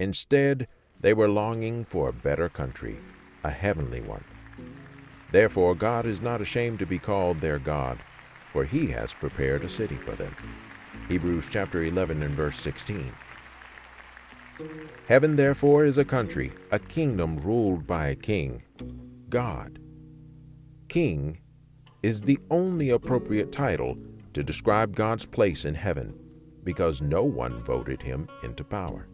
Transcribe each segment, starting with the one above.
Instead, they were longing for a better country, a heavenly one. Therefore, God is not ashamed to be called their God, for he has prepared a city for them. Hebrews chapter 11 and verse 16. Heaven, therefore, is a country, a kingdom ruled by a king, God. King is the only appropriate title to describe God's place in heaven, because no one voted him into power.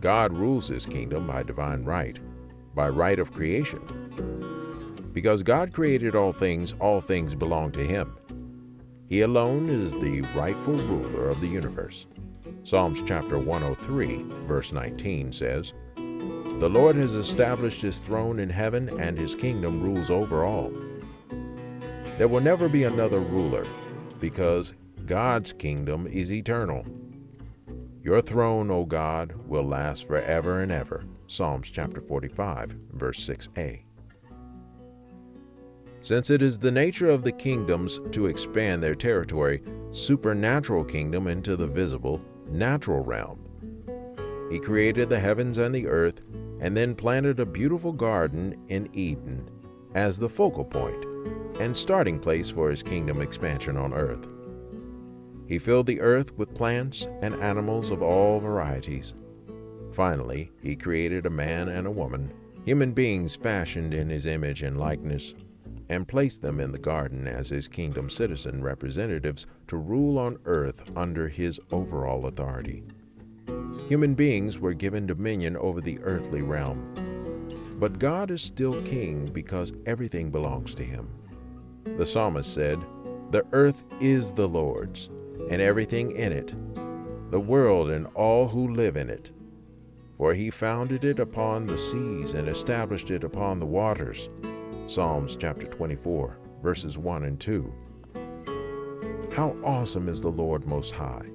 God rules his kingdom by divine right, by right of creation. Because God created all things belong to him. He alone is the rightful ruler of the universe. Psalms chapter 103, verse 19 says, "The Lord has established his throne in heaven, and his kingdom rules over all." There will never be another ruler, because God's kingdom is eternal. Your throne, O God, will last forever and ever. Psalms chapter 45, verse 6a. Since it is the nature of the kingdoms to expand their territory, supernatural kingdom into the visible, natural realm, he created the heavens and the earth, and then planted a beautiful garden in Eden as the focal point and starting place for his kingdom expansion on earth. He filled the earth with plants and animals of all varieties. Finally, he created a man and a woman, human beings fashioned in his image and likeness, and placed them in the garden as his kingdom citizen representatives to rule on earth under his overall authority. Human beings were given dominion over the earthly realm. But God is still king because everything belongs to him. The psalmist said, "The earth is the Lord's, and everything in it, the world and all who live in it. For he founded it upon the seas and established it upon the waters." Psalms chapter 24, verses 1 and 2. How awesome is the Lord Most High,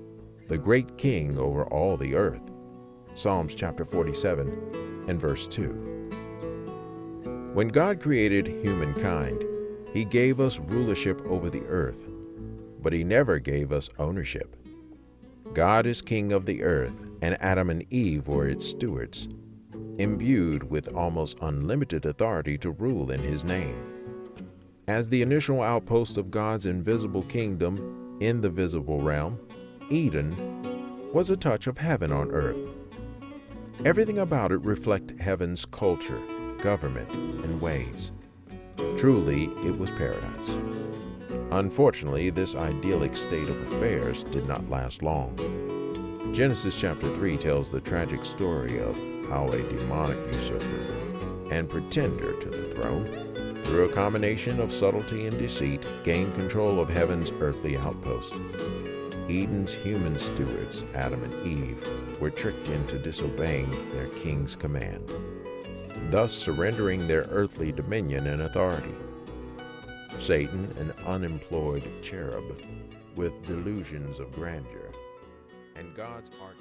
the great King over all the earth. Psalms chapter 47 and verse 2. When God created humankind, he gave us rulership over the earth, but he never gave us ownership. God is king of the earth, and Adam and Eve were its stewards, imbued with almost unlimited authority to rule in his name. As the initial outpost of God's invisible kingdom in the visible realm, Eden was a touch of heaven on earth. Everything about it reflected heaven's culture, government, and ways. Truly, it was paradise. Unfortunately, this idyllic state of affairs did not last long. Genesis chapter 3 tells the tragic story of how a demonic usurper and pretender to the throne, through a combination of subtlety and deceit, gained control of heaven's earthly outpost. Eden's human stewards, Adam and Eve, were tricked into disobeying their king's command, thus surrendering their earthly dominion and authority. Satan, an unemployed cherub with delusions of grandeur, and God's arch